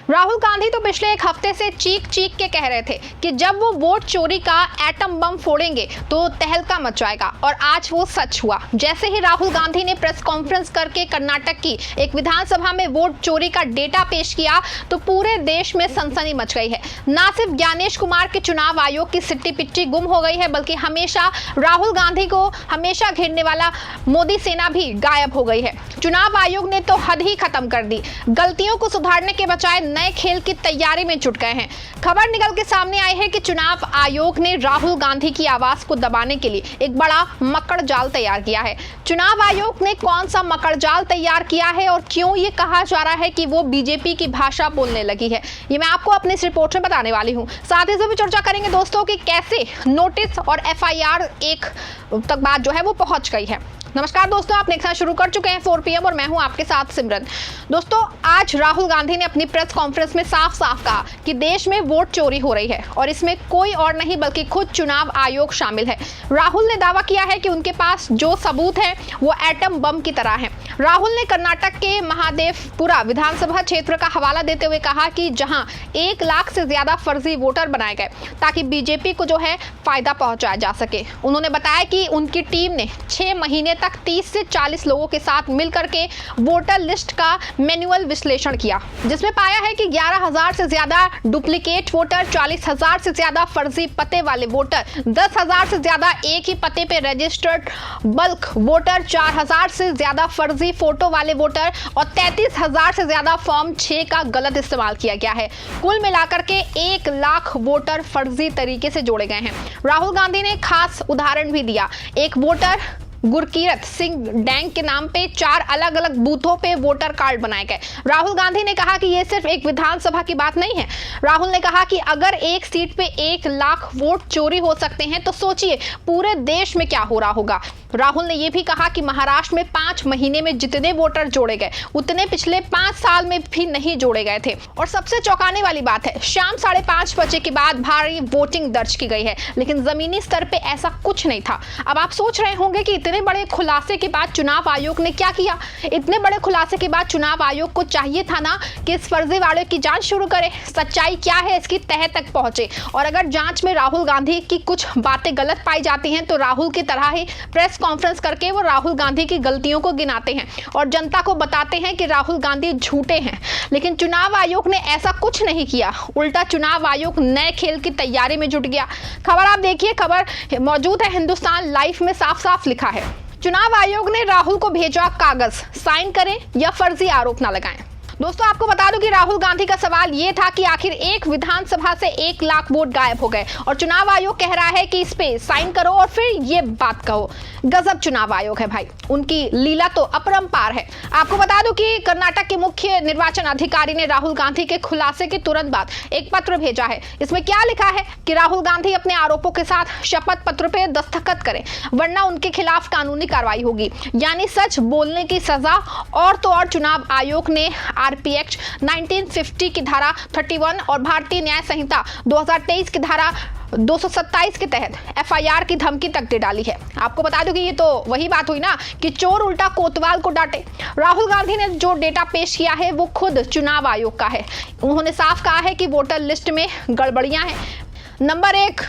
राहुल गांधी तो पिछले एक हफ्ते से चीख चीख के कह रहे थे कि जब वो वोट चोरी का एटम बम फोड़ेंगे तो तहलका मच जाएगा, और आज वो सच हुआ। जैसे ही राहुल गांधी ने प्रेस कॉन्फ्रेंस करके कर्नाटक की एक विधानसभा में वोट चोरी का डेटा पेश किया तो पूरे देश में सनसनी मच गई है। ना सिर्फ ज्ञानेश कुमार के चुनाव आयोग की सिट्टी पिट्टी गुम हो गई है, बल्कि हमेशा राहुल गांधी को हमेशा घेरने वाला मोदी सेना भी गायब हो गई है। चुनाव आयोग ने तो हद ही खत्म कर दी। गलतियों को सुधारने के बजाय नए खेल की तैयारी में जुट गए हैं। खबर निकल के सामने आई है कि चुनाव आयोग ने राहुल गांधी की आवाज को दबाने के लिए एक बड़ा मकड़ जाल तैयार किया है। चुनाव आयोग ने कौन सा मकड़ जाल तैयार किया है और क्यों ये कहा जा रहा है कि वो बीजेपी की भाषा बोलने लगी है, ये मैं आपको अपने इस रिपोर्ट में बताने वाली हूँ। साथ ही भी चर्चा करेंगे दोस्तों कि कैसे नोटिस और FIR एक तक बात जो है वो पहुंच गई है। नमस्कार दोस्तों, आप देखना शुरू कर चुके हैं 4 PM और मैं हूं आपके साथ सिमरन। दोस्तों, आज राहुल गांधी ने अपनी प्रेस कॉन्फ्रेंस में साफ साफ कहा कि देश में वोट चोरी हो रही है और इसमें कोई और नहीं बल्कि खुद चुनाव आयोग शामिल है। राहुल ने दावा किया है कि उनके पास जो सबूत है वो एटम बम की तरह है। राहुल ने कर्नाटक के महादेवपुरा विधानसभा क्षेत्र का हवाला देते हुए कहा कि जहां 1 लाख से ज्यादा फर्जी वोटर बनाए गए ताकि बीजेपी को जो है फायदा पहुंचाया जा सके। उन्होंने बताया कि उनकी टीम ने 6 महीने तक 30 से 40 लोगों के साथ मिलकर के वोटर लिस्ट का मैन्युअल विश्लेषण किया, जिसमें पाया है कि 11,000 से ज्यादा डुप्लीकेट वोटर, 40,000 से ज्यादा फर्जी पते वाले वोटर, 10,000 से ज्यादा एक ही पते पे रजिस्टर्ड बल्क वोटर, 4,000 से ज्यादा फर्जी फोटो वाले वोटर और 33,000 से ज्यादा फॉर्म 6 का गलत इस्तेमाल किया गया है। कुल मिलाकर के 1 लाख वोटर फर्जी तरीके से जोड़े गए हैं। राहुल गांधी ने खास उदाहरण भी दिया। एक वोटर गुरकीरत सिंह डैंग के नाम पे 4 अलग अलग बूथों पे वोटर कार्ड बनाए गए। राहुल गांधी ने कहा कि ये सिर्फ एक विधानसभा की बात नहीं है। राहुल ने कहा कि अगर एक सीट पे 1 लाख वोट चोरी हो सकते हैं तो सोचिए पूरे देश में क्या हो रहा होगा। राहुल ने यह भी कहा कि महाराष्ट्र में 5 महीने में जितने वोटर जोड़े गए उतने पिछले 5 साल में भी नहीं जोड़े गए थे। और सबसे चौंकाने वाली बात है, शाम 5:30 बजे के बाद भारी वोटिंग दर्ज की गई है, लेकिन जमीनी स्तर पे ऐसा कुछ नहीं था। अब आप सोच रहे होंगे कि इतने बड़े खुलासे के बाद चुनाव आयोग ने क्या किया। इतने बड़े खुलासे के बाद चुनाव आयोग को चाहिए था ना कि इस फर्जी वाले की जांच शुरू करे, सच्चाई क्या है इसकी तह तक पहुंचे। और अगर जांच में राहुल गांधी की कुछ बातें गलत पाई जाती हैं तो राहुल की तरह ही प्रेस कॉन्फ्रेंस करके वो राहुल गांधी की गलतियों को गिनाते हैं और जनता को बताते हैं कि राहुल गांधी झूठे हैं। लेकिन चुनाव आयोग ने ऐसा कुछ नहीं किया, उल्टा चुनाव आयोग नए खेल की तैयारी में जुट गया। खबर आप देखिए, खबर मौजूद है हिंदुस्तान लाइव में, साफ साफ लिखा है, चुनाव आयोग ने राहुल को भेजा कागज, साइन करें या फर्जी आरोप न लगाएं। दोस्तों, आपको बता दूं कि राहुल गांधी का सवाल यह था कि आखिर एक विधानसभा से 1 लाख वोट गायब हो गए और चुनाव आयोग कह रहा है कि इस पे साइन करो और फिर ये बात कहो। गजब चुनाव आयोग है भाई, उनकी लीला तो अपरंपार है। आपको बता दूं कि कर्नाटक के मुख्य निर्वाचन अधिकारी ने राहुल गांधी के खुलासे के तुरंत बाद एक पत्र भेजा है। इसमें क्या लिखा है कि राहुल गांधी अपने आरोपों के साथ शपथ पत्र पे दस्तखत करें, वरना उनके खिलाफ कानूनी कार्रवाई होगी, यानी सच बोलने की सजा। और तो और चुनाव आयोग ने RP एक्ट 1950 की धारा 31 और भारतीय न्याय संहिता 2023 की धारा 227 के तहत FIR की धमकी तक दे डाली है। आपको बता दूं कि ये तो वही बात हुई ना कि चोर उल्टा कोतवाल को डांटे। राहुल गांधी ने जो डेटा पेश किया है वो खुद चुनाव आयोग का है। उन्होंने साफ कहा है कि वोटर लिस्ट में गड़बड़ियां हैं। नंबर 1,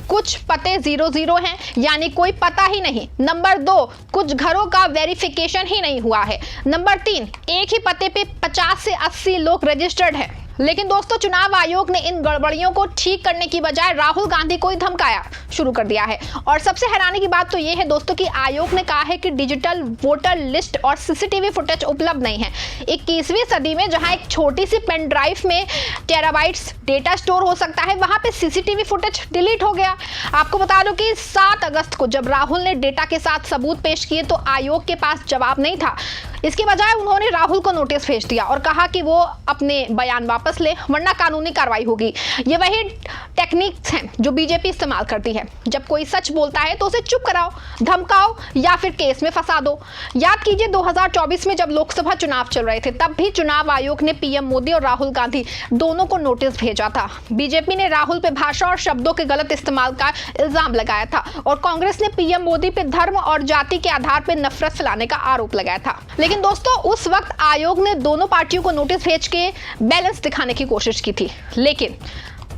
कुछ पते 00 हैं, यानी कोई पता ही नहीं। नंबर 2, कुछ घरों का वेरिफिकेशन ही नहीं हुआ है। नंबर 3, एक ही पते पे 50 से 80 लोग रजिस्टर्ड हैं। लेकिन दोस्तों, चुनाव आयोग ने इन गड़बड़ियों को ठीक करने की बजाय राहुल गांधी को ही धमकाया शुरू कर दिया है। और सबसे हैरानी की बात तो ये है दोस्तों कि आयोग ने कहा है कि डिजिटल वोटर लिस्ट और CCTV फुटेज उपलब्ध नहीं है। 21वीं सदी में जहां एक छोटी सी पेन ड्राइव में टेराबाइट्स डेटा स्टोर हो सकता है, वहां पे CCTV फुटेज डिलीट हो गया। आपको बता दो कि 7 अगस्त को जब राहुल ने डेटा के साथ सबूत पेश किए तो आयोग के पास जवाब नहीं था। इसके बजाय उन्होंने राहुल को नोटिस भेज दिया और कहा कि वो अपने बयान वापस ले, वरना कानूनी कार्रवाई होगी। ये वही टेक्निक्स हैं जो बीजेपी इस्तेमाल करती है। जब कोई सच बोलता है तो उसे चुप कराओ, धमकाओ या फिर केस में फंसा दो। याद कीजिए 2024 में जब लोकसभा चुनाव चल रहे थे, तब भी चुनाव आयोग ने पीएम मोदी और राहुल गांधी दोनों को नोटिस भेजा था। बीजेपी ने राहुल पे भाषा और शब्दों के गलत इस्तेमाल का इल्जाम लगाया था और कांग्रेस ने पीएम मोदी पे धर्म और जाति के आधार पर नफरत फैलाने का आरोप लगाया था। लेकिन दोस्तों, उस वक्त आयोग ने दोनों पार्टियों को नोटिस भेज के बैलेंस दिखाने की कोशिश की थी। लेकिन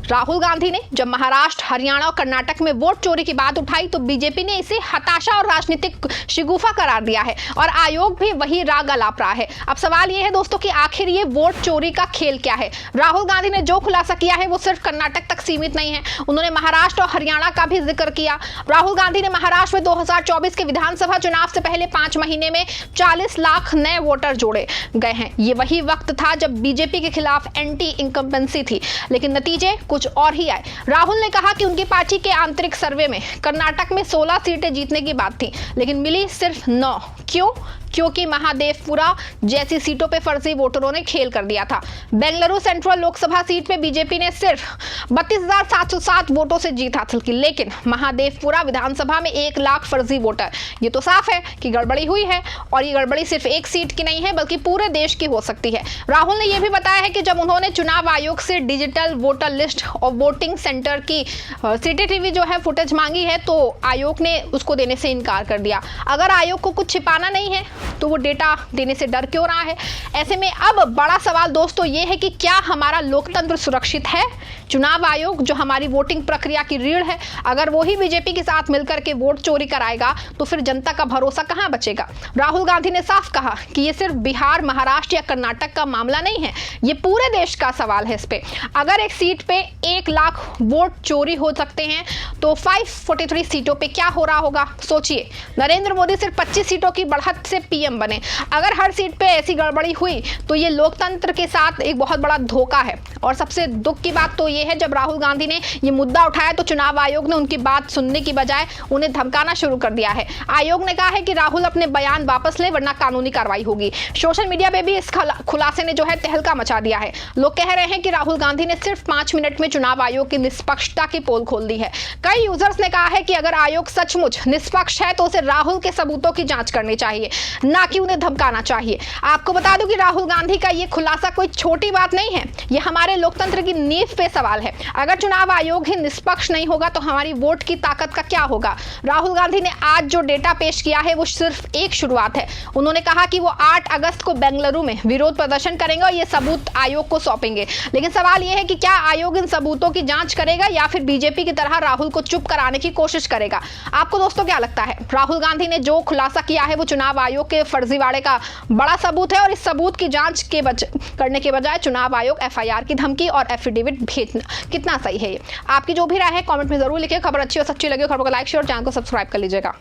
राहुल गांधी ने जब महाराष्ट्र, हरियाणा और कर्नाटक में वोट चोरी की बात उठाई तो बीजेपी ने इसे हताशा और राजनीतिक शिगुफा करार दिया है और आयोग भी वही राग अलाप रहा है। अब सवाल यह है दोस्तों कि आखिर ये वोट चोरी का खेल क्या है। राहुल गांधी ने जो खुलासा किया है वो सिर्फ कर्नाटक तक सीमित नहीं है, उन्होंने महाराष्ट्र और हरियाणा का भी जिक्र किया। राहुल गांधी ने महाराष्ट्र में 2024 के विधानसभा चुनाव से पहले 5 महीने में 40 लाख नए वोटर जोड़े गए हैं। ये वही वक्त था जब बीजेपी के खिलाफ एंटी इनकम्बेंसी थी, लेकिन नतीजे कुछ और ही आए। राहुल ने कहा कि उनकी पार्टी के आंतरिक सर्वे में कर्नाटक में 16 सीटें जीतने की बात थी, लेकिन मिली सिर्फ 9। क्यों? क्योंकि महादेवपुरा जैसी सीटों पे फर्जी वोटरों ने खेल कर दिया था। बेंगलुरु सेंट्रल लोकसभा सीट पे बीजेपी ने सिर्फ 32,707 वोटों से जीत हासिल की, लेकिन महादेवपुरा विधानसभा में 1 लाख फर्जी वोटर। ये तो साफ है कि गड़बड़ी हुई है और ये गड़बड़ी सिर्फ एक सीट की नहीं है बल्कि पूरे देश की हो सकती है। राहुल ने यह भी बताया है कि जब उन्होंने चुनाव आयोग से डिजिटल वोटर लिस्ट और वोटिंग सेंटर की सीसीटीवी जो है फुटेज मांगी है तो आयोग ने उसको देने से इनकार कर दिया। अगर आयोग को कुछ छिपाना नहीं है तो वो डेटा देने से डर क्यों रहा है? ऐसे में अब बड़ा सवाल दोस्तों ये है कि क्या हमारा लोकतंत्र सुरक्षित है? चुनाव आयोग जो हमारी वोटिंग प्रक्रिया की रीढ़ है, अगर वो ही बीजेपी के साथ मिलकर के वोट चोरी कराएगा तो फिर जनता का भरोसा कहां बचेगा? राहुल गांधी ने साफ कहा कि ये सिर्फ बिहार, महाराष्ट्र या कर्नाटक का मामला नहीं है, ये पूरे देश का सवाल है। इस पे अगर एक सीट पे 1 लाख वोट चोरी हो सकते हैं तो 543 सीटों पे क्या हो रहा होगा? सोचिए, नरेंद्र मोदी सिर्फ 25 सीटों की बढ़त से पीएम बने। अगर हर सीट पे ऐसी गड़बड़ी हुई तो ये लोकतंत्र के साथ एक बहुत बड़ा धोखा है। और सबसे दुख की बात तो ये है, जब राहुल गांधी ने ये मुद्दा उठाया तो चुनाव आयोग ने उनकी बात सुनने की बजाय उन्हें धमकाना शुरू कर दिया है। आयोग ने कहा है कि राहुल अपने बयान वापस ले वरना कानूनी कार्रवाई होगी। सोशल मीडिया पे भी इस खुलासे ने जो है तहलका मचा दिया है। लोग कह रहे हैं कि राहुल गांधी ने सिर्फ 5 मिनट में चुनाव आयोग की निष्पक्षता की पोल खोल दी है। कई यूजर्स ने कहा है कि अगर आयोग सचमुच निष्पक्ष है तो उसे राहुल के सबूतों की जांच करनी चाहिए, ना कि उन्हें धमकाना चाहिए। आपको बता दूं कि राहुल गांधी का ये खुलासा कोई छोटी बात नहीं है, ये हमारे लोकतंत्र की नींव पे सवाल है। अगर चुनाव आयोग ही निष्पक्ष नहीं होगा तो हमारी वोट की ताकत का क्या होगा? राहुल गांधी ने आज जो डेटा पेश किया है वो सिर्फ एक शुरुआत है। उन्होंने कहा कि वो 8 अगस्त को बेंगलुरु में विरोध प्रदर्शन करेंगे और ये सबूत आयोग को सौंपेंगे। लेकिन सवाल यह है कि क्या आयोग इन सबूतों की जांच करेगा या फिर बीजेपी की तरह राहुल को चुप कराने की कोशिश करेगा? आपको दोस्तों क्या लगता है? राहुल गांधी ने जो खुलासा किया है वो चुनाव आयोग के फर्जीवाड़े का बड़ा सबूत है और इस सबूत की जांच करने के बजाय चुनाव आयोग एफआईआर की धमकी और एफिडेविट भेजना कितना सही है? आपकी जो भी राय है कमेंट में जरूर लिखिए। खबर अच्छी और सच्ची लगी खबर को लाइक शेयर और चैनल को सब्सक्राइब कर लीजिएगा।